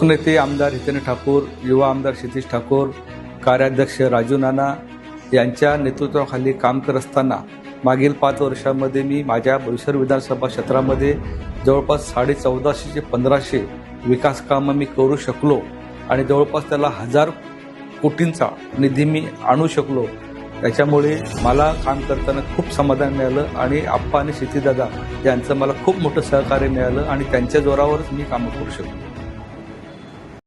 नेते आमदार हितेंद्र ठाकूर, युवा आमदार क्षितिज ठाकूर, कार्याध्यक्ष राजू नाना यांच्या नेतृत्वाखाली काम करत असताना मागील 5 वर्षांमध्ये मी माझ्या बोईसर विधानसभा क्षेत्रामध्ये जवळपास 1450 ते 1500 विकास कामं मी करू शकलो आणि जवळपास त्याला 1000 कोटींचा निधी मी आणू शकलो। त्याच्यामुळे मला काम करताना खूप समाधान मिळालं आणि आप्पा आणि क्षितिजदादा यांचं मला खूप मोठं सहकार्य मिळालं आणि त्यांच्या जोरावरच मी काम करू शकलो।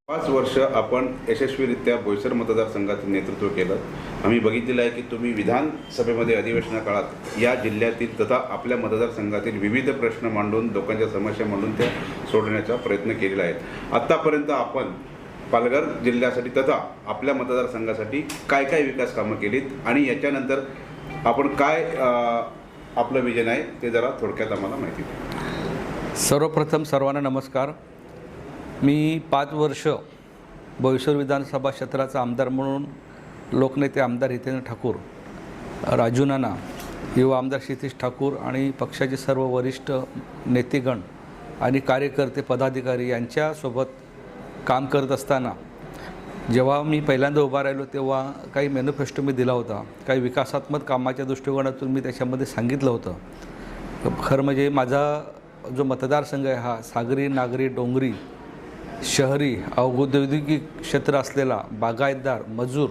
5 वर्ष आपण यशस्वीरित्या बोईसर मतदारसंघाचं नेतृत्व केलं। आम्ही बघितलेलं आहे की तुम्ही विधानसभेमध्ये अधिवेशना काळात या जिल्ह्यातील तथा आपल्या मतदारसंघातील विविध प्रश्न मांडून लोकांच्या समस्या मांडून त्या सोडवण्याचा प्रयत्न केलेला आहे। आत्तापर्यंत आपण पालघर जिल्ह्यासाठी तथा आपल्या मतदारसंघासाठी काय काय विकास कामं केलीत आणि याच्यानंतर आपण काय आपलं विजन आहे ते जरा थोडक्यात आम्हाला माहिती द्या। सर्वप्रथम सर्वांना नमस्कार। मी 5 वर्ष बोईसर विधानसभा क्षेत्राचा आमदार म्हणून लोकनेते आमदार हितेंद्र ठाकूर, राजू नाना, युवा आमदार क्षितिज ठाकूर आणि पक्षाचे सर्व वरिष्ठ नेतेगण आणि कार्यकर्ते पदाधिकारी यांच्यासोबत काम करत असताना जेव्हा मी पहिल्यांदा उभा राहिलो तेव्हा काही मॅनिफेस्टो मी दिला होता। काही विकासात्मक कामाच्या दृष्टिकोनातून मी त्याच्यामध्ये सांगितलं होतं। खरं म्हणजे माझा जो मतदारसंघ आहे हा सागरी, नागरी, डोंगरी, शहरी, औद्योगिक क्षेत्र असलेला, बागायतदार, मजूर,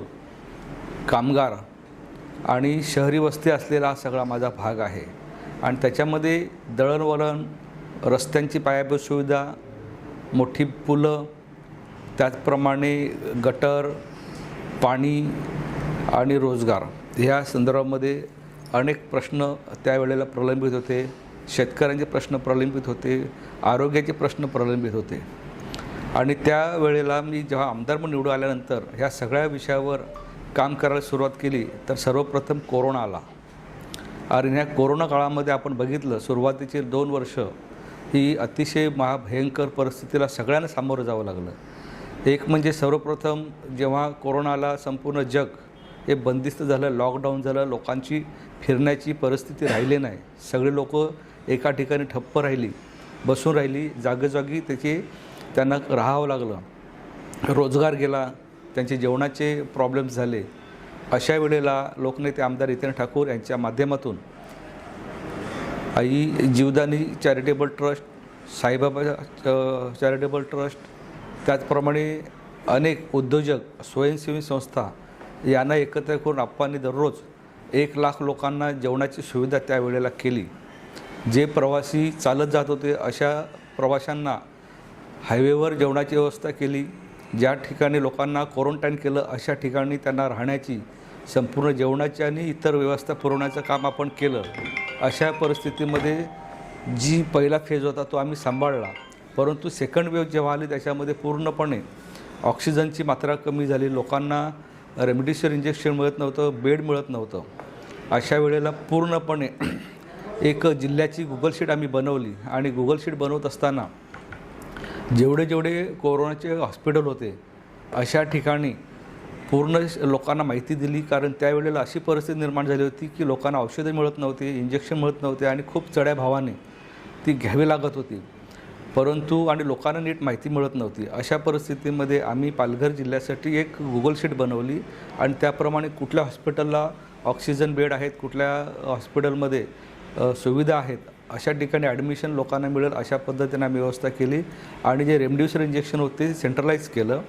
कामगार आणि शहरी वस्ती असलेला हा सगळा माझा भाग आहे आणि त्याच्यामध्ये दळणवळण, रस्त्यांची पायाभूत सुविधा, मोठी पुलं, त्याचप्रमाणे गटर, पाणी आणि रोजगार ह्या संदर्भामध्ये अनेक प्रश्न त्यावेळेला प्रलंबित होते। शेतकऱ्यांचे प्रश्न प्रलंबित होते, आरोग्याचे प्रश्न प्रलंबित होते आणि त्यावेळेला मी जेव्हा आमदार म्हणून निवडून आल्यानंतर ह्या सगळ्या विषयावर काम करायला सुरुवात केली तर सर्वप्रथम कोरोना आला आणि ह्या कोरोना काळामध्ये आपण बघितलं सुरुवातीचे 2 वर्ष ही अतिशय महाभयंकर परिस्थितीला सगळ्यांना सामोरं जावं लागलं। एक म्हणजे सर्वप्रथम जेव्हा कोरोना आला संपूर्ण जग हे बंदिस्त झालं, लॉकडाऊन झालं, लोकांची फिरण्याची परिस्थिती राहिली नाही। सगळे लोक एका ठिकाणी ठप्प राहिली, बसून राहिली, जागोजागी त्यांना राहावं लागलं, रोजगार गेला, त्यांचे जेवणाचे प्रॉब्लेम्स झाले। अशा वेळेला लोकनेते आमदार हितेंद्र ठाकूर यांच्या माध्यमातून Aai Jivdani charitable trust, Saibaba charitable trust, त्याचप्रमाणे अनेक उद्योजक, स्वयंसेवी संस्था यांना एकत्र करून आप्पांनी दररोज 1 लाख लोकांना जेवणाची सुविधा त्यावेळेला केली। जे प्रवासी चालत जात होते अशा प्रवाशांना हायवेवर जेवणाची व्यवस्था केली। ज्या ठिकाणी लोकांना क्वारंटाईन केलं अशा ठिकाणी त्यांना राहण्याची, संपूर्ण जेवणाची आणि इतर व्यवस्था पुरवण्याचं काम आपण केलं। अशा परिस्थितीमध्ये जी पहिला फेज होता तो आम्ही सांभाळला, परंतु सेकंड वेव्ह जेव्हा आली त्याच्यामध्ये पूर्णपणे ऑक्सिजनची मात्रा कमी झाली, लोकांना रेमडेसिवीर इंजेक्शन मिळत नव्हतं, बेड मिळत नव्हतं। अशा वेळेला पूर्णपणे एक जिल्ह्याची गुगल शीट आम्ही बनवली आणि गुगल शीट बनवत असताना जेवढे कोरोनाचे हॉस्पिटल होते अशा ठिकाणी पूर्ण लोकांना माहिती दिली, कारण त्यावेळेला अशी परिस्थिती निर्माण झाली होती की लोकांना औषधं मिळत नव्हते, इंजेक्शन मिळत नव्हते आणि खूप चढ्या भावाने ती घ्यावी लागत होती, परंतु आणि लोकांना नीट माहिती मिळत नव्हती। अशा परिस्थितीमध्ये आम्ही पालघर जिल्ह्यासाठी एक गुगल शीट बनवली आणि त्याप्रमाणे कुठल्या हॉस्पिटलला ऑक्सिजन बेड आहेत, कुठल्या हॉस्पिटलमध्ये सुविधा आहेत, अशा ठिकाणी ॲडमिशन लोकांना मिळेल अशा पद्धतीने आम्ही व्यवस्था केली आणि जे रेमडेसिवीर इंजेक्शन होते सेंट्रलाइज केलं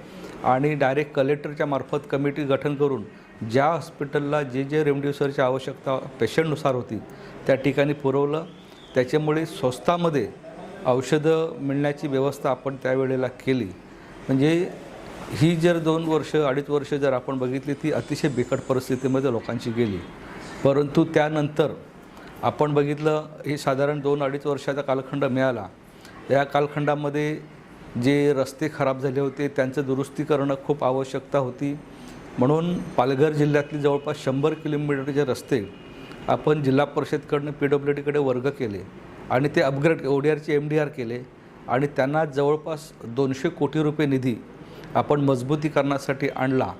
आणि डायरेक्ट कलेक्टरच्या मार्फत कमिटी गठन करून ज्या हॉस्पिटलला जे रेमडेसिवीरची आवश्यकता पेशंटनुसार होती त्या ठिकाणी पुरवलं। त्याच्यामुळे स्वस्तामध्ये औषधं मिळण्याची व्यवस्था आपण त्यावेळेला केली। म्हणजे ही जर 2 वर्ष 2.5 वर्ष जर आपण बघितली ती अतिशय बिकट परिस्थितीमध्ये लोकांची गेली, परंतु त्यानंतर आपण बघितलं हे साधारण 2-2.5 वर्षाचा कालखंड मिळाला। या कालखंडामध्ये जे रस्ते खराब झाले होते त्यांचं दुरुस्ती करणं खूप आवश्यकता होती, म्हणून पालघर जिल्ह्यातली जवळपास 100 किलोमीटरचे रस्ते आपण जिल्हा परिषदकडनं PWDकडे वर्ग केले आणि ते अपग्रेड ODRचे MDR केले आणि त्यांना जवळपास 200 कोटी रुपये निधी आपण मजबूतीकरणासाठी आणला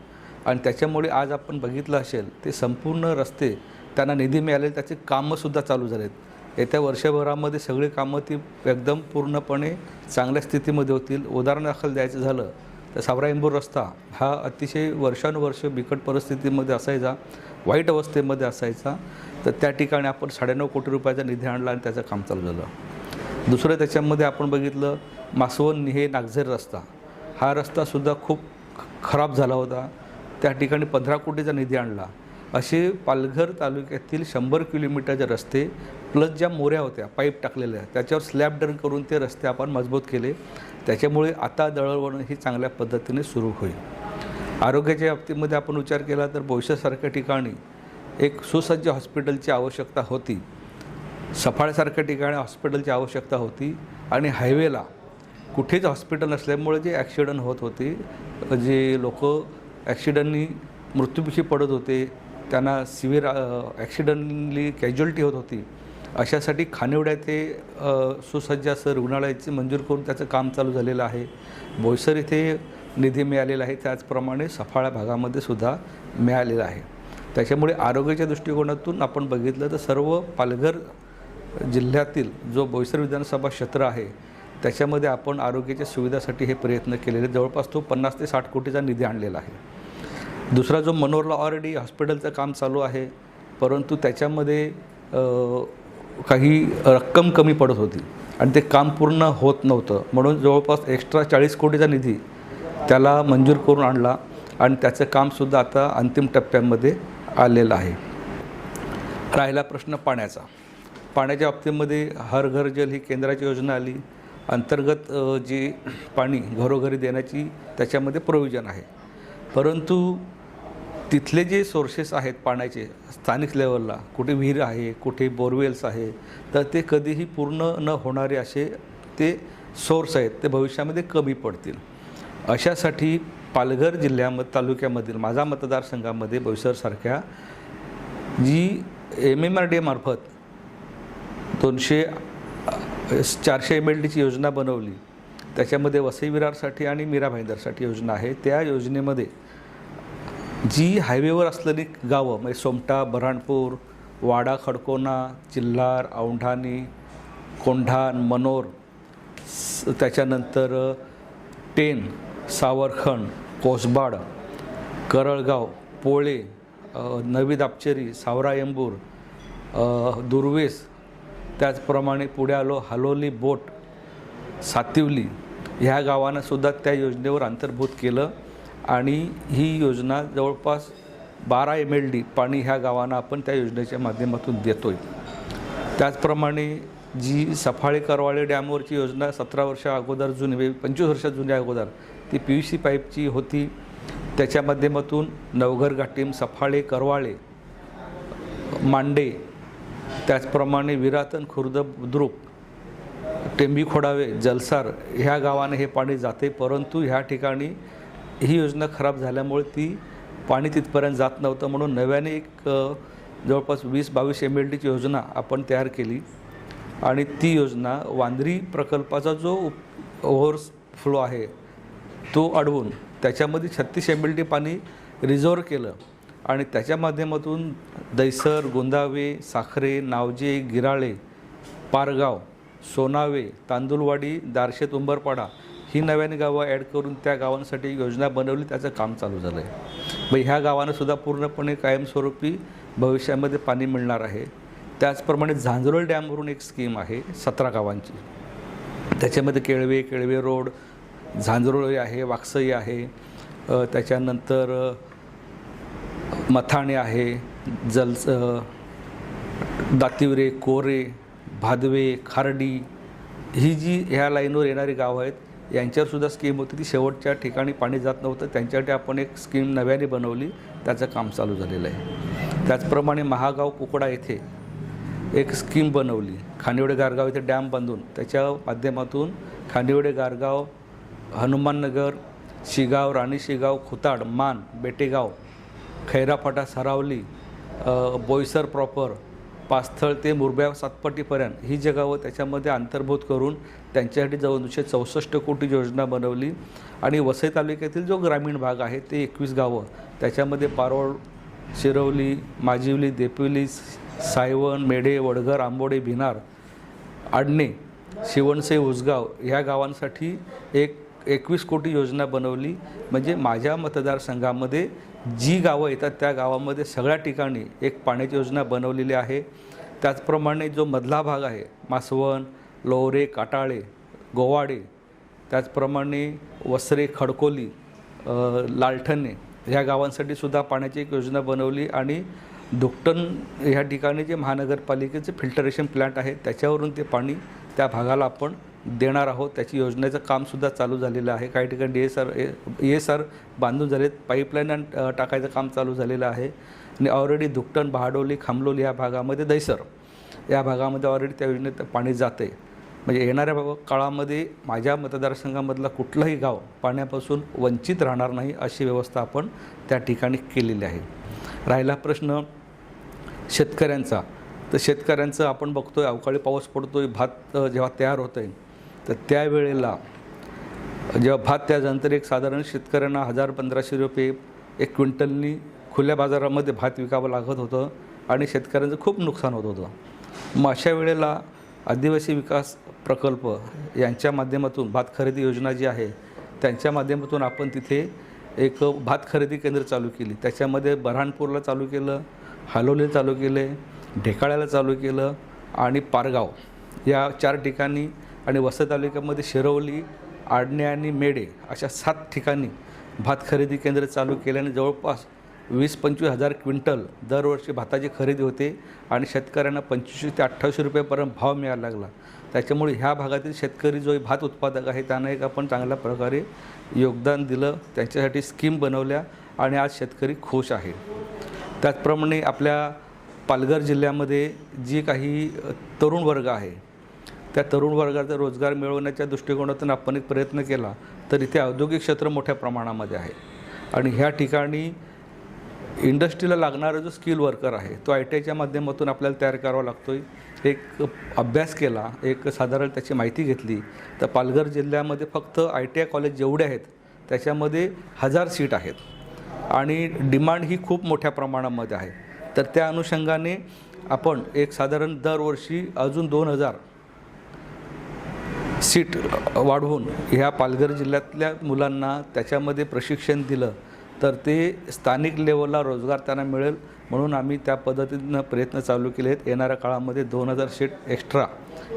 आणि त्याच्यामुळे आज आपण बघितलं असेल ते संपूर्ण रस्ते त्यांना निधी मिळाले, त्याची कामंसुद्धा चालू झालेत. येत्या वर्षभरामध्ये सगळी कामं ती एकदम पूर्णपणे चांगल्या स्थितीमध्ये होतील. उदाहरणादाखल द्यायचं झालं तर सावरा-इंबूर रस्ता हा अतिशय वर्षानुवर्ष बिकट परिस्थितीमध्ये असायचा, वाईट अवस्थेमध्ये असायचा. तर त्या ठिकाणी आपण 9.5 कोटी रुपयाचा निधी आणला आणि त्याचं काम चालू झालं. दुसरं त्याच्यामध्ये आपण बघितलं मासवण निहे नागझर रस्ता, हा रस्तासुद्धा खूप खराब झाला होता. त्या ठिकाणी 15 कोटीचा निधी आणला. असे पालघर तालुक्यातील 100 किलोमीटरचे रस्ते प्लस ज्या मोऱ्या होत्या पाईप टाकलेल्या त्याच्यावर स्लॅब डन करून ते रस्ते आपण मजबूत केले. त्याच्यामुळे आता दळणवळण ही चांगल्या पद्धतीने सुरू होईल. आरोग्याच्या बाबतीमध्ये आपण विचार केला तर बोईसरसारख्या ठिकाणी एक सुसज्ज हॉस्पिटलची आवश्यकता होती, सफाळ्यासारख्या ठिकाणी हॉस्पिटलची आवश्यकता होती आणि हायवेला कुठेच हॉस्पिटल नसल्यामुळे जे ॲक्सिडंट होत होते, जे लोक ॲक्सिडंटनी मृत्यूमुखी पडत होते, त्यांना सिव्हिअर ॲक्सिडंटली कॅज्युअलिटी होत होती, अशासाठी खानिवड्या ते सुसज्ज असं रुग्णालयाची मंजूर करून त्याचं काम चालू झालेलं आहे. बोईसर इथे निधी मिळालेला आहे, त्याचप्रमाणे सफाळा भागामध्ये सुद्धा मिळालेला आहे. त्याच्यामुळे आरोग्याच्या दृष्टिकोनातून आपण बघितलं तर सर्व पालघर जिल्ह्यातील जो बोईसर विधानसभा क्षेत्र आहे त्याच्यामध्ये आपण आरोग्याच्या सुविधासाठी हे प्रयत्न केलेले. जवळपास तो 50 ते 60 कोटीचा निधी आणलेला आहे. दुसरा जो मनोरला ऑलरेडी हॉस्पिटलचं काम चालू आहे, परंतु त्याच्यामध्ये काही रक्कम कमी पडत होती आणि ते काम पूर्ण होत नव्हतं, म्हणून जवळपास एक्स्ट्रा 40 कोटीचा निधी त्याला मंजूर करून आणला आणि त्याचं कामसुद्धा आता अंतिम टप्प्यामध्ये आलेलं आहे. राहिला प्रश्न पाण्याचा. पाण्याच्या बाबतीमध्ये हर घर जल ही केंद्राची योजना आली. अंतर्गत जी पाणी घरोघरी देण्याची त्याच्यामध्ये प्रोव्हिजन आहे, परंतु तिथले जे सोर्सेस आहेत पाण्याचे स्थानिक लेवलला, कुठे विहीर आहे, कुठे बोरवेल्स आहे, तर ते कधीही पूर्ण न होणारे असे ते सोर्स आहेत, ते भविष्यामध्ये कमी पडतील. अशासाठी पालघर जिल्ह्यामध्ये तालुक्यामधील माझा मतदारसंघामध्ये बोईसरसारख्या जी MMRDA मार्फत 400 MLDची योजना बनवली, त्याच्यामध्ये वसई विरारसाठी आणि मीरा भाईंदरसाठी योजना आहे. त्या योजनेमध्ये जी हायवेवर असलेली गावं म्हणजे सोमटा, बऱ्हाणपूर, वाडा, खडकोना, चिल्हार, औंढाणी, कोंढाण, मनोर, त्याच्यानंतर टेन, सावरखंड, कोसबाड, करळगाव, पोळे, नवी दापचेरी, सावरा-इंबूर, दुर्वेस, त्याचप्रमाणे पुढे आलो हालोली, बोट, सातिवली ह्या गावांनासुद्धा त्या योजनेवर अंतर्भूत केलं आणि ही योजना जवळपास 12 MLD पाणी ह्या गावांना आपण त्या योजनेच्या माध्यमातून देतो आहे. त्याचप्रमाणे जी सफाळे करवाळे डॅमवरची योजना 17 वर्ष अगोदर जुनी 25 वर्ष जुन्या अगोदर ती PVC पाईपची होती, त्याच्या माध्यमातून नवघर घाटीम, सफाळे, करवाळे, मांडे, त्याचप्रमाणे विरातन, खुर्द, बुद्रुक, टेंबी खोडावे, जलसार ह्या गावाने हे पाणी जाते. परंतु ह्या ठिकाणी ही योजना खराब झाल्यामुळे ती पाणी तिथपर्यंत जात नव्हतं, म्हणून नव्याने एक जवळपास 20-22 MLDची योजना आपण तयार केली आणि ती योजना वांद्री प्रकल्पाचा जो ओव्हरफ्लो आहे तो अडवून त्याच्यामध्ये 36 MLD पाणी रिझर्व केलं आणि त्याच्या माध्यमातून दैसर, गोंदावे, साखरे, नावजे, गिराळे, पारगाव, सोनावे, तांदुलवाडी, दारशेत, उंबरपाडा ही नव्याने गावं ॲड करून त्या गावांसाठी योजना बनवली. त्याचं काम चालू झालं आहे. मग ह्या गावांनासुद्धा पूर्णपणे कायमस्वरूपी भविष्यामध्ये पाणी मिळणार आहे. त्याचप्रमाणे झांझरोळ डॅमवरून एक स्कीम आहे 17 गावांची, त्याच्यामध्ये केळवे रोड, झांझरोळी आहे, वाकसई आहे, त्याच्यानंतर मथाणे आहे, दातिवरे, कोरे, भादवे, खार्डी ही जी ह्या लाईनवर येणारी गावं आहेत यांच्यावरसुद्धा स्कीम होती. ती शेवटच्या ठिकाणी पाणी जात नव्हतं, त्यांच्यासाठी आपण एक स्कीम नव्याने बनवली, त्याचं काम चालू झालेलं आहे. त्याचप्रमाणे महागाव कुकडा येथे एक स्कीम बनवली, खानिवडे गारगाव इथे डॅम बांधून त्याच्या माध्यमातून खानिवडे गारगाव, हनुमाननगर, शिगाव, राणी शिगाव, खुताड, मान, बेटेगाव, खैराफाटा, सरावली, बोईसर प्रॉपर, पास्थळ ते मुरब्या, सातपट्टीपर्यंत ही जी गावं त्याच्यामध्ये अंतर्भूत करून त्यांच्यासाठी जवळ 264 कोटी योजना बनवली. आणि वसई तालुक्यातील जो ग्रामीण भाग आहे ते 21 गावं, त्याच्यामध्ये पारोळ, शिरवली, माजिवली, देपिवली, सायवन, मेढे, वडघर, आंबोडे, भिनार, आडणे, शिवणसे, उसगाव ह्या गावांसाठी 21 कोटी योजना बनवली. म्हणजे माझ्या मतदारसंघामध्ये जी गावं येतात त्या गावामध्ये सगळ्या ठिकाणी एक पाण्याची योजना बनवलेली आहे. त्याचप्रमाणे जो मधला भाग आहे मासवण, लोहरे, काटाळे, गोवाडे, त्याचप्रमाणे वसरे, खडकोली, लालठणे ह्या गावांसाठी सुद्धा पाण्याची एक योजना बनवली. आणि दुकटन ह्या ठिकाणी जे महानगरपालिकेचे फिल्टरेशन प्लांट आहे त्याच्यावरून ते पाणी त्या भागाला आपण देणार आहोत. त्याची योजनेचं कामसुद्धा चालू झालेलं आहे. काही ठिकाणी ESR बांधून झालेत, पाईपलाईन टाकायचं काम चालू झालेलं आहे. आणि ऑलरेडी दुकटन, बहाडोली, खामलोली या भागामध्ये, दैसर या भागामध्ये ऑलरेडी त्या योजनेत पाणी जातं आहे. म्हणजे येणाऱ्या काळामध्ये माझ्या मतदारसंघामधला कुठलंही गाव पाण्यापासून वंचित राहणार नाही अशी व्यवस्था आपण त्या ठिकाणी केलेली आहे. राहिला प्रश्न शेतकऱ्यांचा, तर शेतकऱ्यांचं आपण बघतो आहे अवकाळी पाऊस पडतो आहे, भात जेव्हा तयार होतं आहे तर त्यावेळेला जेव्हा भात त्याच्यानंतर एक साधारण शेतकऱ्यांना 1000-1500 रुपये एक क्विंटलनी खुल्या बाजारामध्ये भात विकावं लागत होतं आणि शेतकऱ्यांचं खूप नुकसान होत होतं. मग अशा वेळेला आदिवासी विकास प्रकल्प यांच्या माध्यमातून भात खरेदी योजना जी आहे त्यांच्या माध्यमातून आपण तिथे एक भात खरेदी केंद्र चालू केली. त्याच्यामध्ये बऱ्हाणपूरला चालू केलं, हालोलीला चालू केले, ढेकाळ्याला चालू केलं आणि पारगाव या 4 ठिकाणी, आणि वसई तालुक्यामध्ये शिरवली, आडणे आणि मेढे अशा 7 ठिकाणी भात खरेदी केंद्र चालू केल्याने जवळपास 20-25 हजार क्विंटल दरवर्षी भाताची खरेदी होते आणि शेतकऱ्यांना 2500 ते 2800 रुपयेपर्यंत भाव मिळायला लागला. त्याच्यामुळे ह्या भागातील शेतकरी जो भात उत्पादक आहे त्यांना एक आपण चांगल्या प्रकारे योगदान दिलं, त्यांच्यासाठी स्कीम बनवल्या आणि आज शेतकरी खुश आहे. त्याचप्रमाणे आपल्या पालघर जिल्ह्यामध्ये जी काही तरुण वर्ग आहे त्या तरुण वर्गाचा रोजगार मिळवण्याच्या दृष्टिकोनातून आपण एक प्रयत्न केला तर इथे औद्योगिक क्षेत्र मोठ्या प्रमाणामध्ये आहे आणि ह्या ठिकाणी इंडस्ट्रीला लागणारा जो स्किल वर्कर आहे तो ITIच्या माध्यमातून आपल्याला तयार करावा लागतो आहे. एक अभ्यास केला, एक साधारण त्याची माहिती घेतली तर पालघर जिल्ह्यामध्ये फक्त ITI कॉलेज जेवढे आहेत त्याच्यामध्ये 1000 सीट आहेत आणि डिमांड ही खूप मोठ्या प्रमाणामध्ये आहे. तर त्या अनुषंगाने आपण एक साधारण दरवर्षी अजून 2000 सीट वाढवून ह्या पालघर जिल्ह्यातल्या मुलांना त्याच्यामध्ये प्रशिक्षण दिलं तर ते स्थानिक लेवलला रोजगार त्यांना मिळेल, म्हणून आम्ही त्या पद्धतीनं प्रयत्न चालू केले आहेत. येणाऱ्या काळामध्ये 2000 सीट एक्स्ट्रा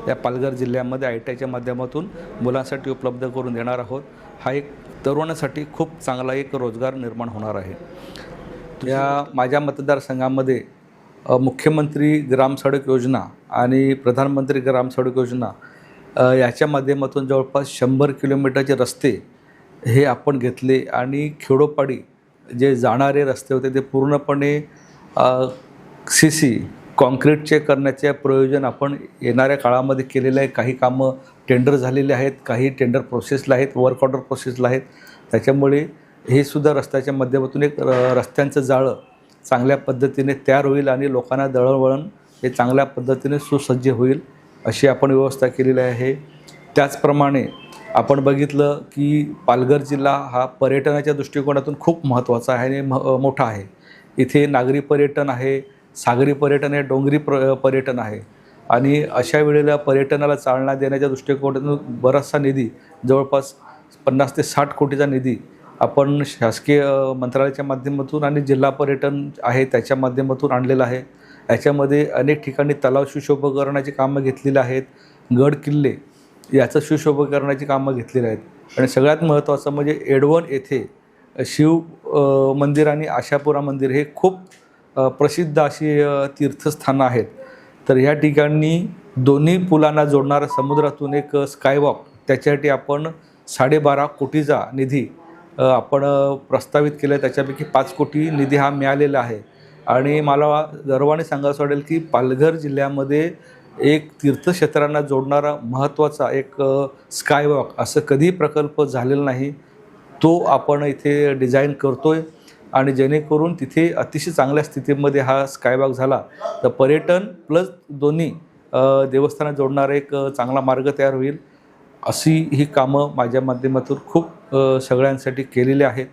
या पालघर जिल्ह्यामध्ये ITIच्या माध्यमातून मुलांसाठी उपलब्ध करून देणार आहोत. हा एक तरुणांसाठी खूप चांगला एक रोजगार निर्माण होणार आहे. या माझ्या मतदारसंघामध्ये मुख्यमंत्री ग्राम सडक योजना आणि प्रधानमंत्री ग्राम सडक योजना याच्या माध्यमातून जवळपास 100 किलोमीटरचे रस्ते हे आपण घेतले आणि खेडोपाडी जे जाणारे रस्ते होते ते पूर्णपणे CC कॉन्क्रीटचे करण्याचे प्रयोजन आपण येणाऱ्या काळामध्ये केलेलं आहे. काही कामं टेंडर झालेले आहेत, काही टेंडर प्रोसेसला आहेत, वर्क ऑर्डर प्रोसेसला आहेत. त्याच्यामुळे हे सुद्धा रस्त्याच्या माध्यमातून एक रस्त्यांचं जाळं चांगल्या पद्धतीने तयार होईल आणि लोकांना दळणवळण हे चांगल्या पद्धतीने सुसज्ज होईल अशी आपण व्यवस्था केलेली आहे. त्याचप्रमाणे आपण बघितलं की पालघर जिल्हा हा पर्यटनाच्या दृष्टिकोनातून खूप महत्त्वाचा आहे आणि मोठा आहे. इथे नागरी पर्यटन आहे, सागरी पर्यटन आहे, डोंगरी पर्यटन आहे आणि अशा वेळेला पर्यटनाला चालना देण्याच्या दृष्टिकोनातून बराचसा निधी जवळपास 50 ते 60 कोटीचा निधी आपण शासकीय मंत्रालयाच्या माध्यमातून आणि जिल्हा पर्यटन आहे त्याच्या माध्यमातून आणलेलं आहे. याच्यामध्ये अनेक ठिकाणी तलाव सुशोभीकरणाची कामं घेतलेली आहेत, गड किल्ले याचं सुशोभीकरणाची कामं घेतलेली आहेत आणि सगळ्यात महत्त्वाचं म्हणजे एडवण येथे शिव मंदिर आणि आशापुरा मंदिर हे खूप प्रसिद्ध अशी तीर्थस्थानं आहेत. तर ह्या ठिकाणी दोन्ही पुलांना जोडणारा समुद्रातून एक स्कायवॉक त्याच्यासाठी आपण 12.5 कोटीचा निधी आपण प्रस्तावित केलं आहे. त्याच्यापैकी 5 कोटी निधी हा मिळालेला आहे आणि मला गर्वाने सांगायचं वाटेल की पालघर जिल्ह्यामध्ये एक तीर्थक्षेत्रांना जोडणारा महत्त्वाचा एक स्कायवॉक असं कधीही प्रकल्प झालेला नाही. तो आपण इथे डिझाईन करतो आहे आणि जेणेकरून तिथे अतिशय चांगल्या स्थितीमध्ये हा स्कायवॉक झाला तर पर्यटन प्लस दोन्ही देवस्थानात जोडणारा एक चांगला मार्ग तयार होईल. अशी ही कामं माझ्या माध्यमातून खूप सगळ्यांसाठी केलेली आहेत.